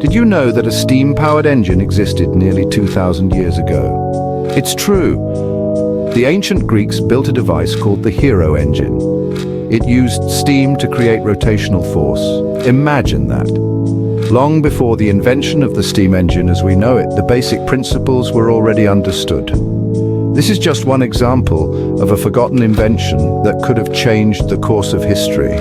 Did you know that a steam-powered engine existed nearly 2,000 years ago? It's true. The ancient Greeks built a device called the hero engine. It used steam to create rotational force. Imagine that. Long before the invention of the steam engine as we know it, the basic principles were already understood. This is just one example of a forgotten invention that could have changed the course of history.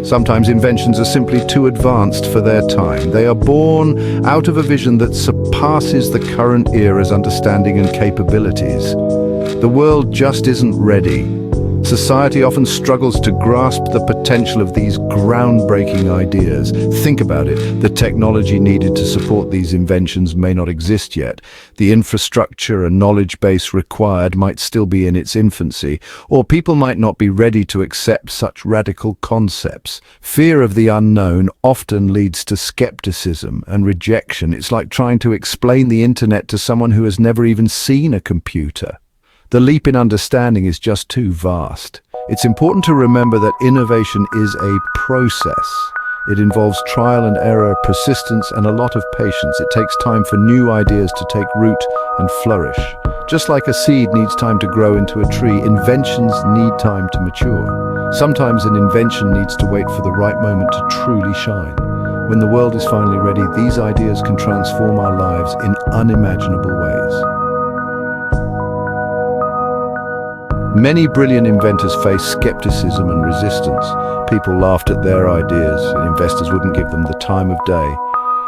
Sometimes inventions are simply too advanced for their time. They are born out of a vision that surpasses the current era's understanding and capabilities. The world just isn't ready. Society often struggles to grasp the potential of these groundbreaking ideas. Think about it. The technology needed to support these inventions may not exist yet. The infrastructure and knowledge base required might still be in its infancy, or people might not be ready to accept such radical concepts. Fear of the unknown often leads to skepticism and rejection. It's like trying to explain the internet to someone who has never even seen a computer. The leap in understanding is just too vast. It's important to remember that innovation is a process. It involves trial and error, persistence, and a lot of patience. It takes time for new ideas to take root and flourish. Just like a seed needs time to grow into a tree, inventions need time to mature. Sometimes an invention needs to wait for the right moment to truly shine. When the world is finally ready, these ideas can transform our lives in unimaginable ways. Many brilliant inventors face skepticism and resistance. People laughed at their ideas, and investors wouldn't give them the time of day.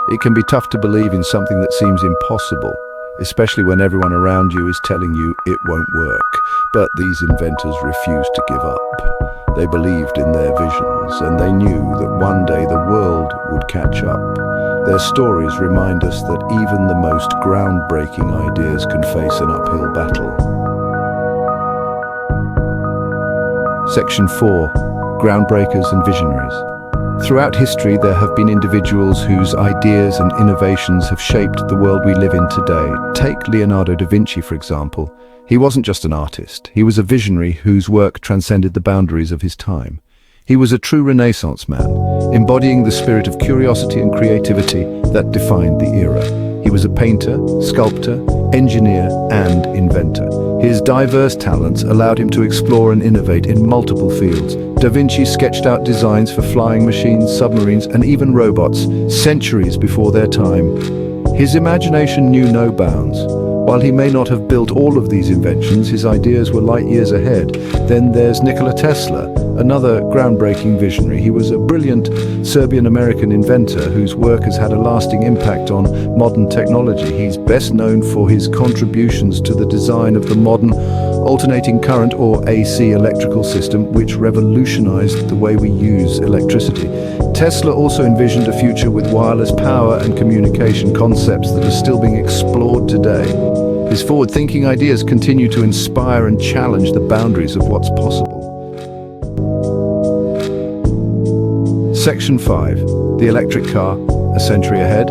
It can be tough to believe in something that seems impossible, especially when everyone around you is telling you it won't work. But these inventors refused to give up. They believed in their visions, and they knew that one day the world would catch up. Their stories remind us that even the most groundbreaking ideas can face an uphill battle. Section 4. Groundbreakers and Visionaries. Throughout history, there have been individuals whose ideas and innovations have shaped the world we live in today. Take Leonardo da Vinci, for example. He wasn't just an artist. He was a visionary whose work transcended the boundaries of his time. He was a true Renaissance man, embodying the spirit of curiosity and creativity that defined the era. He was a painter, sculptor, engineer, and inventor. His diverse talents allowed him to explore and innovate in multiple fields. Da Vinci sketched out designs for flying machines, submarines, and even robots centuries before their time. His imagination knew no bounds. While he may not have built all of these inventions, his ideas were light years ahead. Then there's Nikola Tesla, another groundbreaking visionary. He was a brilliant Serbian-American inventor whose work has had a lasting impact on modern technology. He's best known for his contributions to the design of the modern alternating current or AC electrical system, which revolutionized the way we use electricity. Tesla also envisioned a future with wireless power and communication, concepts that are still being explored today. His forward-thinking ideas continue to inspire and challenge the boundaries of what's possible. Section 5. The electric car, a century ahead.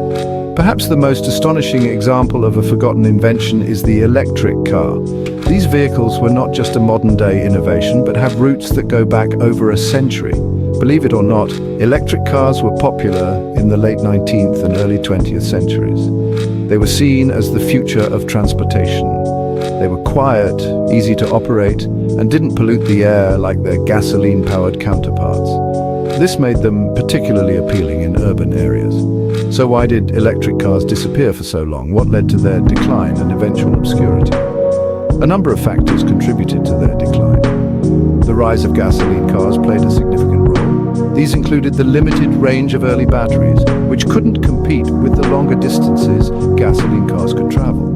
Perhaps the most astonishing example of a forgotten invention is the electric car. These vehicles were not just a modern-day innovation, but have roots that go back over a century. Believe it or not, electric cars were popular in the late 19th and early 20th centuries. They were seen as the future of transportation. They were quiet, easy to operate, and didn't pollute the air like their gasoline-powered counterparts. This made them particularly appealing in urban areas. So why did electric cars disappear for so long? What led to their decline and eventual obscurity? A number of factors contributed to their decline. The rise of gasoline cars played a significant role. These included the limited range of early batteries, which couldn't compete with the longer distances gasoline cars could travel.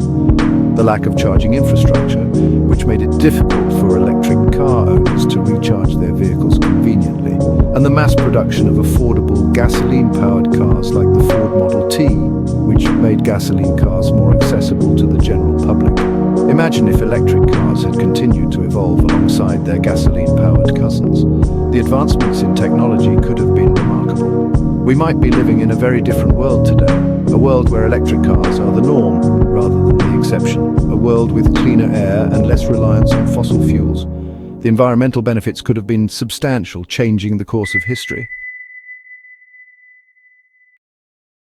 The lack of charging infrastructure, which made it difficult for electric car owners to recharge their vehicles conveniently, and the mass production of affordable gasoline-powered cars like the Ford Model T, which made gasoline cars more accessible to the general public. Imagine if electric cars had continued to evolve alongside their gasoline-powered cousins. The advancements in technology could have been remarkable. We might be living in a very different world today, a world where electric cars are the norm rather than the exception, a world with cleaner air and less reliance on fossil fuels. The environmental benefits could have been substantial, changing the course of history.